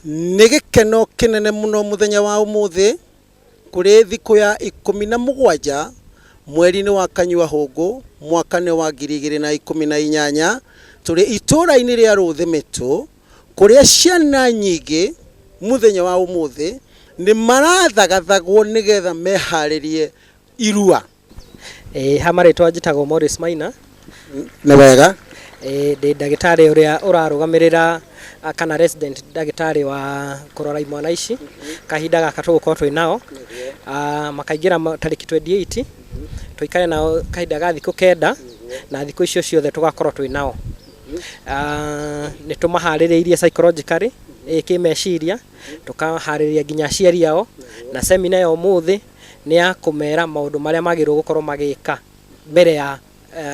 Nigikeno kinene muno muthenya wa umuthi kuri thiku ya 17 mweri-ini wa Kanyua Hungu mwaka-ini wa 2018 turi itura-ini ria Ruthimitu kuria ciana nyingi muthenya wa umuthi ni marathagathagwo nigetha meharirie irua. Hamaritwa njitagwo Morris Maina Ni wega ndi ndagitari uria urarugamirira kana resident ndagitari wa kurora imwana ici kahinda gaka tugukorwo twi nao makaingira tariki 28 tuikare nao kahinda ga thiku 9 na thiku icio ciothe tugakorwo twi nao. Ni tumahaririirie psychologically kimeciria tukahariria nginya aciari yao na seminar ya umuthi ni ya kumera maundu maria magirwo gukorwo magika mbere ya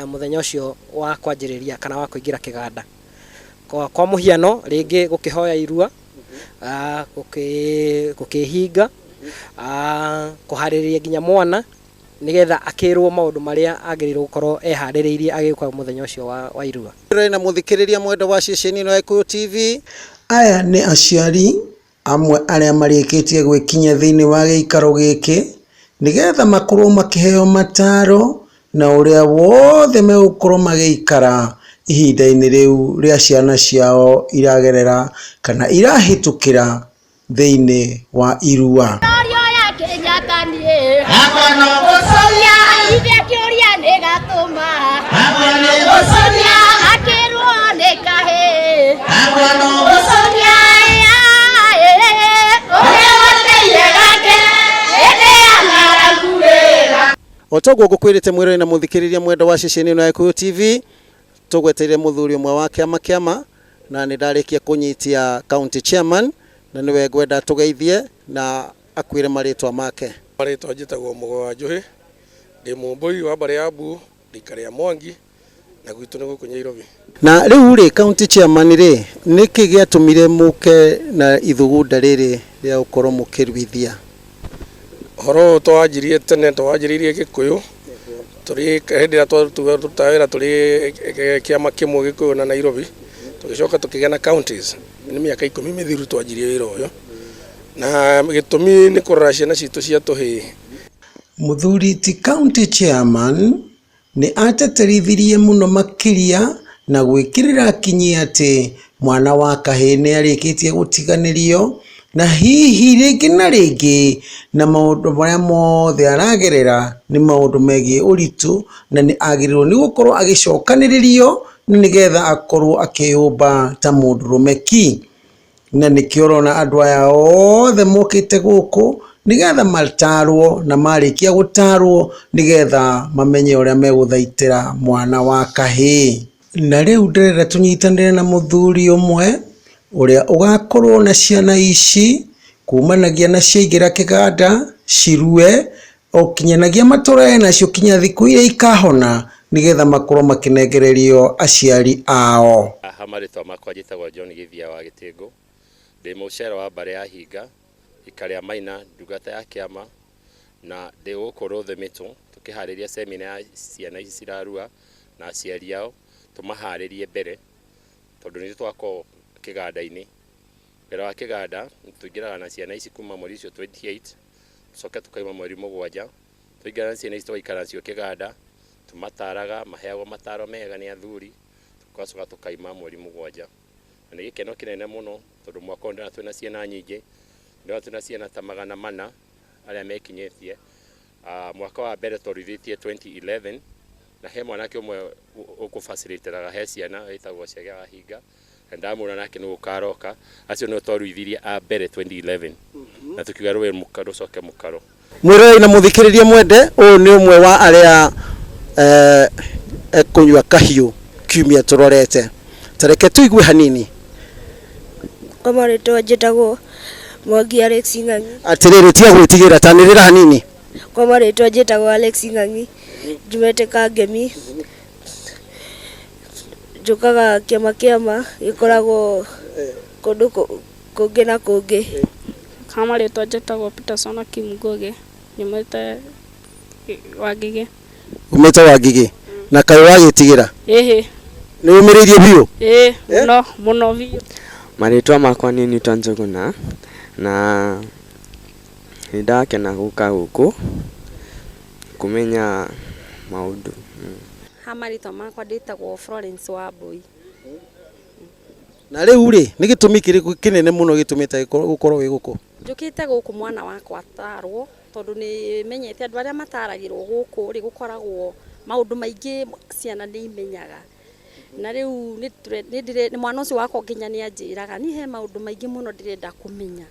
muthenya ucio wa kwanjiriria kana wa kuingira kiganda. Kwa muhiano ringi gukihoya irua gukihinga kuhariria nginya mwana nigetha akirwo maundu maria agirirwo gukorwo ehaririirie agikwa muthenya ucio wa irua. Na muthikiriria mwenda wa ceceni ino ya Kikuyu TV, aya ni aciari amwe aria marikitie gwikinya thiini wa giikaro giki nigetha makorwo makiheo mataro na uria wothe megukorwo magiikara ihinda-ini riu ria ciana ciao iragerera kana irahitukira thiini wa irua. Otogwo gukwirite mwiro na muthikiriria mwenda wa ceceni ino ya Kikuyu TV tugweteire muthuri umwe wa kiama na ni ndarikia kunyitia county chairman na niwe ngwenda tugeithie na akwire maritwa make. Maritwa njitagwo Mugo wa Njuhi ndi mumbui wa bare ya Bu ndikare ya Mwangi na gwitu ni guku Nyairobi. Na riu ri county chairman ri niki giatumire muke na ithugunda riri ria ukorwo mukirwithia? Horo twajirie tene twajiririe Gikuyu turi hendira tutawira turi kiama kimwe Gikuyu na Nairobi tugicoka tukigena na counties ni miaka 10 mithiru twajirie wira uyo na gitumi ni kurora ciana citu cia tuhi. Muthuri ti county chairman ni ateterithirie muno makiria na gwikirira kinyi ati mwana wa kahii ni arikitie gutiganirio na hihi ringi na ringi na maundu maria mothe aragerera ni maundu megie uritu na ni agirirwo ni gukorwo agicokaniririo na nigetha akorwo akiyumba ta mundu rumeki na nikiorona andu aya othe mokite guku nigetha matarwo na marikia gutarwo nigetha mamenye uria meguthaitira mwana wa kahii. Na riu ndirenda tunyitanire na muthuri umwe uria ugakorwo na ciana ici kumanagia na ciaigira kiganda cirue okinyanagia matura nacio kinya thiku iria ikahona nigetha makorwo makinengererio aciari ao. Hamaritwa makwa njitagwo John Githia wa Gitingu ndi mucera wa bare ya Hinga ikare ya Maina ndugata ya kiama na ndi guku Ruthimitu tukihariria seminar ya ciana ici cirarua na aciari ao tumaharirie mbere tondu ni twako kiganda-ini mbere wa kiganda tuingiraga na ciana ici kuma mweri ucio 28 tucoke tukaima mweri 7 tuingiraga na ciana ici tugaikara nacio kiganda tumataraga maheagwo mataro mega ni athuri tugacoka tukaima mweri 7 na ni gikeno kinene muno tondu mwaka uyu ndina twina ciana nyingi ndina twina ciana ta 400 aria mekinyetie mwaka wa mbere twarithitie 2011 na he mwanake umwe ukufacilitiraga he ciana witagwo Chege wa Hinga ndamura nake ni gukaroka acio no twaruithirie a mbere 2011 na tukiuga rwe mukaro coke mukaro. Mwiro na muthikiririe mwende uyu ni umwe wa aria kunywa kahiu kiumia turorete tareke tuigue hanini. Maritwa njitagwo Mwangi Alex Ng'ang'i. Atiriri tia gwitigira tanirira hanini. Maritwa njitagwo Alex Ng'ang'i jumete Kangemi njukaga kiama gikoragwo kundu kungi na kungi Kama rĩtwa njĩtagwo Peterson Kimgoge, nyumĩte Wangigĩ. Umĩte Wangigĩ na kaĩ wagĩtigĩra? Ĩhĩ. Nĩ umĩrĩirie biũ? Mũno biũ. Marĩtwa makwa nĩ Newton Njuguna na nĩndakena gũka gũkũ kumenya maũndũ. Marĩtwa makwa ndĩtagwo Florence Wambui. Na rĩu rĩ nĩ gĩtũmi kĩrĩkũ kĩnene mũno gĩtũmĩte gũkorwo wĩ gũkũ? Njũkĩte gũkũ mwana wakwa atarwo tondũ nĩ menyete andũ arĩa mataragĩrwo gũkũ rĩ gũkoragwo maũndũ maingĩ ciana nĩ imenyaga. Na rĩu nĩ mwana ũcio wakwa nginya nĩ anjĩraga niĩ he maũndũ maingĩ mũno ndĩrenda kũmenya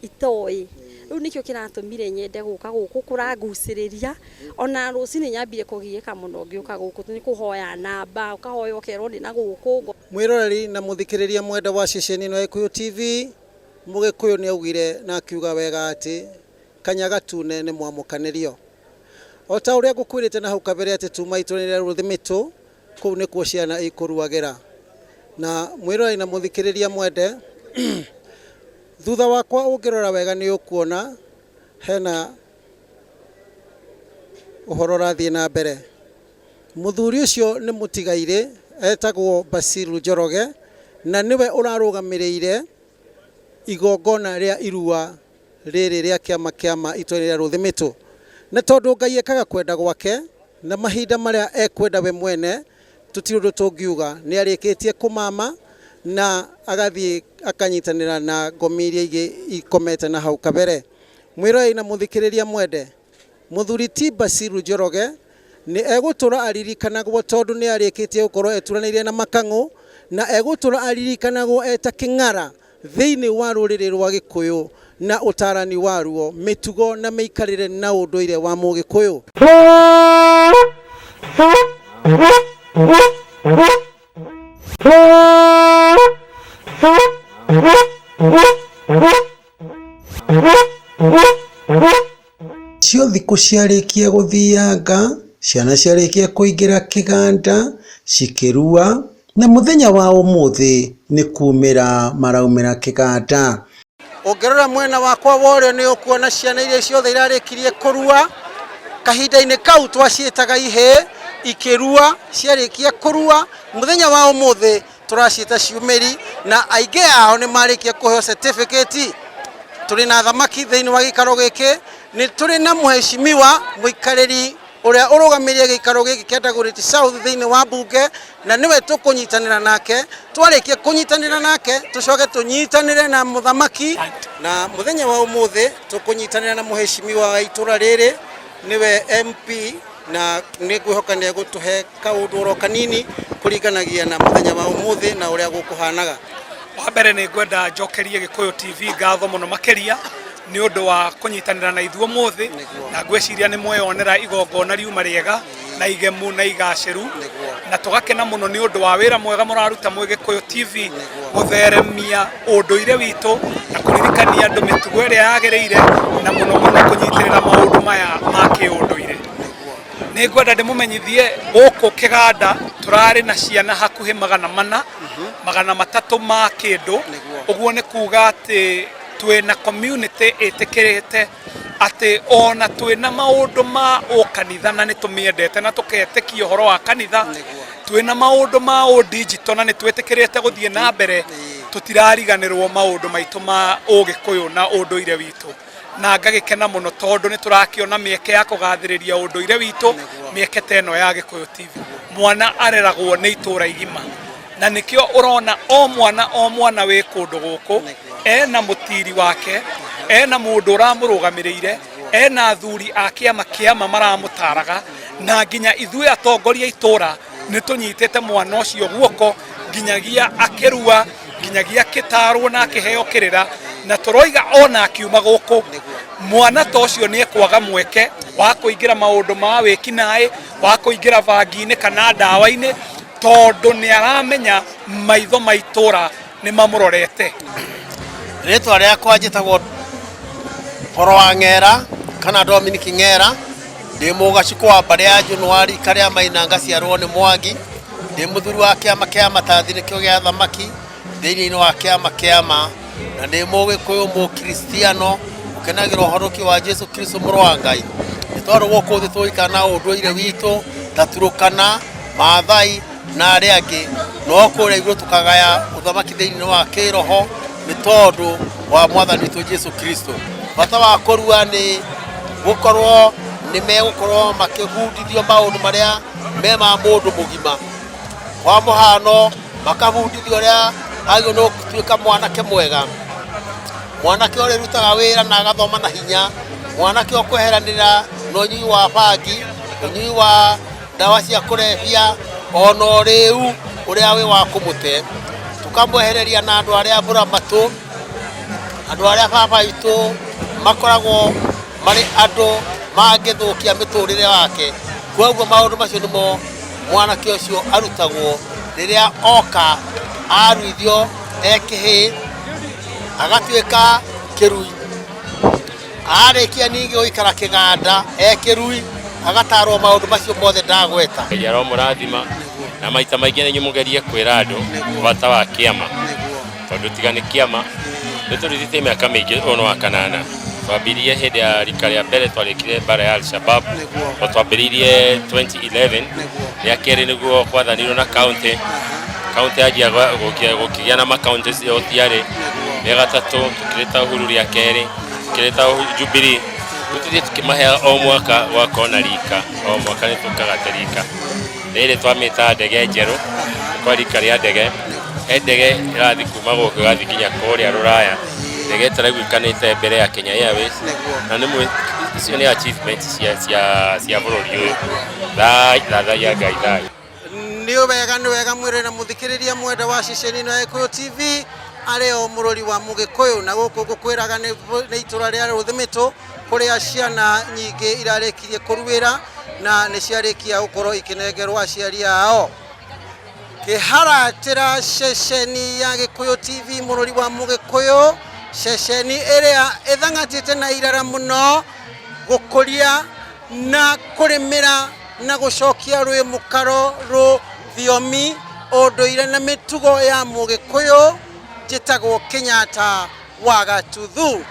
itoĩ. Rĩu nĩkĩo kĩratũmire nyende gũka gũkũ kũrangucĩrĩria ona rũcinĩ nyambire kũgiĩka mũno ngĩũka gũkũ nĩ kũhoya namba ũkahoya ũkerwo ndĩ na gũkũ. Mwĩroreri na mũthikĩrĩria mwenda wa ceceni ĩno ya Gĩkũyũ TV, Mũgĩkũyũ nĩ augire na akiuga wega atĩ kanya gatune nĩ mwamũkanĩrio. O ta ũrĩa ngũkwĩrĩte na hau kabere atĩ tuma itũũra rĩa Ruthimitu kũu nĩkuo ciana ikũruagĩra. Na mwĩroreri na mũthikĩrĩria mwende thutha wakwa ũngĩrora wega nĩ ũkuona hena ũhoro ũrathiĩ na mbere. Mũthuri ũcio nĩ mũtigairĩ etagwo Basiru Njoroge na niwe ũrarũgamĩrĩire igongona rĩa irua rĩrĩ rĩa kĩama itũũra rĩa Ruthimitu. Na tondũ Ngai ekaga kwenda gwake na mahinda marĩa ekwenda we mwene tũtirĩ ũndũ tũngiuga, nĩ arĩkĩtie kũmama na agathiĩ akanyitanĩra na ngomi iria ingĩ ikomete na hau kabere. Mwĩroreri na mũthikĩrĩria mwende, mũthuri ti Basiru Njoroge nĩ egũtũra aririkanagwo tondũ nĩ arĩkĩtie gũkorwo eturanĩire na makang'ũ na egũtũra aririkanagwo eta kĩng'ara thĩinĩ wa rũrĩrĩ rwa Gĩkũyũ na ũtarani waruo, mĩtugo na mĩikarĩre na ũndũire wa Mũgĩkũyũ. Cio thikũ ciarĩkia gũthianga, ciana ciarĩkia kũingĩra kĩganda, cikĩrua na mũthenya wa ũmũthĩ nĩ kumĩra maraumĩra kĩganda. Ũngĩrora mwena wakwa worĩo nĩ ũkuona ciana iria ciothe irarĩkirie kũrua kahinda-inĩ kau twaciĩtaga ihĩ ikĩrua, ciarĩkia kũrua mũthenya wa ũmũthĩ tũraciĩta ciumĩri na aingĩ ao nĩ marĩkia kũheo certificate. Tũrĩ na thamaki thĩinĩ wa gĩikaro gĩkĩ, nĩ tũrĩ na mũheshimiwa mũikarĩri ũrĩa ũrũgamĩrĩire gĩikaro gĩkĩ kĩa Dagoretti South thĩinĩ wa mbunge na niwe tũkũnyitanĩra nake. Twarĩkia kũnyitanĩra nake tũcoke tũnyitanĩre na mũthamaki na mũthenya wa ũmũthĩ tũkũnyitanĩra na mũheshimiwa wa itũra rĩrĩ niwe MP na nĩ ngwĩhoka nĩ egũtũhe kaũndũ oro kanini kũringanagia na mũthenya wa ũmũthĩ na ũrĩa gũkũhanaga. Wa mbere nĩ ngwenda njokerie Gĩkũyũ TV ngatho mũno makĩria nĩ ũndũ wa kũnyitanĩra na ithuĩ ũmũthĩ na ngwĩciria nĩ mweyonera igongona riuma rĩega na igemu na igacĩru na tũgakena mũno nĩ ũndũ wa wĩra mwega mũraruta mwĩ Gĩkũyũ TV gũtheremia ũndũire witũ na kũririkania andũ mĩtugo ĩrĩa yagĩrĩire na mũno mũno kũnyitĩrĩra maũndũ maya ma kĩũndũire. Nĩ ngwenda ndĩmũmenyithie gũkũ kĩganda tũrarĩ na ciana hakuhĩ 300 ma kĩndũ, ũguo nĩ kuga atĩ twĩna community ĩtĩkĩrĩte atĩ ona twĩna maũndũ ma ũkanitha na nĩ tũmĩendete na tũketĩkia ũhoro wa kanitha, twĩna maũndũ ma digital na nĩ twĩtĩkĩrĩte gũthiĩ na mbere, tũtirariganĩrwo maũndũ maitũ ma Ũgĩkũyũ na ũndũire witũ. Na ngagĩkena mũno tondũ nĩ tũrakĩona mĩeke ya kũgathĩrĩria ũndũire witũ, mĩeke ta ĩno ya Gĩkũyũ TV. Mwana areragwo nĩ itũra igima na nĩkĩo ũrona o mwana wĩ kũndũ gũkũ ena mũtiri wake, ena mũndũ ũramũrũgamĩrĩire, ena athuri a kĩama maramũtaraga na nginya ithuĩ atongoria itũra nĩ tũnyitĩte mwana ũcio guoko nginyagia akĩrua, nginyagia akĩtarwo na akĩheo kĩrĩra na tũroiga ona akiuma gũkũ mwana ta ũcio nĩ ekwaga mweke wa kũingĩra maũndũ ma wĩkinaĩ, wa kũingĩra bangi-inĩ kana ndawa-inĩ tondũ nĩ aramenya maitho ma itũra nĩ mamũrorete. Rĩtwa rĩakwa njĩtagwo Horo wa Ng'era kana Dominic Ng'era, ndĩ mũgacukũ wa mbarĩ ya Januari karĩa maina ngaciarwo nĩ Mwangi, ndĩ mũthuri wa kĩama kĩa Matathi nĩkĩo gĩa thamaki thĩinĩ wa kĩama na nĩ mũgĩkũyũ mũkristiano ũkenagĩra ũhoroki wa Jesu Kristo mũrũ wa Ngai. Nĩ tondũ gũkũ thĩ tũikara na ũndũire witũ ta Turukana, Maathai na arĩa angĩ, no kũrĩa igũrũ tukagaya ũthamaki thĩinĩ wa kĩroho nĩ tondũ wa Mwathani witũ Jesu Kristo. Bata wa kũrua nĩ gũkorwo nĩ megũkorwo makĩbundithio maũndũ marĩa me ma mũndũ mũgima. Kwa mũhano makabundithio ũrĩa agĩrĩirwo nĩ gũtuĩka mwanake mwega, mwanake ũrĩa ũrutaga wĩra na agathoma na hinya, mwanake ũkweheranĩra na ũnyui wa bangi, ũnyui wa ndawa cia kũrebia, ona ũrĩu ũrĩa wĩ wa kũmũte. Tukamwehereria na andũ arĩa mbũra matũ, andũ arĩa baba witũ makoragwo marĩ andũ mangĩthũkia mĩtũrĩre wake. Koguo maũndũ macio nĩmo mwanake ũcio arutagwo rĩrĩa oka aruithio ekĩhĩ agatuĩka kĩrui. Arĩkia ningĩ gũikara kĩganda ekĩrui agatarwo maũndũ macio mothe ndagweta. Ngai mũrathima na maita maingĩ nĩ nyumugerie kwĩra andũ bata wa kĩama, tondũ tiga nĩ kĩama nĩ tũrutĩte mĩaka mĩingĩ ono wa kanana. Twambĩrĩirie hĩndĩ ya rika rĩa mbere twarĩkire bara ya Al-Shabab, twambĩrĩirie 2011. Rĩa kerĩ nĩguo kwathanirwo na kaunti yanjia gũkĩgĩa na makaunti cio tiarĩ. Rĩa gatatũ tũkĩrĩta Uhuru rĩa kerĩ, tũkĩrĩta Jubilee. Tũthiĩ tukĩmahe o mwaka gwakorwo na rika, o mwaka nĩ tũkagate rika. Rĩrĩ twamĩta ndege njerũ, kwa rika rĩa ndege. He ndege ĩrathiĩ kuma gũkũ ĩgathiĩ nginya kũrĩa Rũraya. Ndege ĩtaragũikanĩte mbere ya Kenya Airways, na nĩmwe icio nĩ achievements cia bũrũri ũyũ. Thathaia Ngai thayũ. Nĩ wega mwĩrĩ na mũthikĩrĩria mwenda wa ceceni ĩno ya Gĩkũyũ TV arĩ o mũrori wa Mũgĩkũyũ, na gũkũ ngũkwĩraga nĩ itũra rĩa Ruthimitu kũrĩa ciana nyingĩ irarĩkirie kũruĩra na nĩ ciarĩkia gũkorwo ikĩnengerwo aciari ao. Kĩharatĩra ceceni ya Gĩkũyũ TV mũrori wa Mũgĩkũyũ, ceceni ĩrĩa ĩthangatĩte na irara mũno gũkũria na kũrĩmĩra na gũcokia rwĩ mũkaro rũthiomi ũndũire na mĩtugo ya Mũgĩkũyũ. Njĩtagwo Kenyatta wa Gatuthu.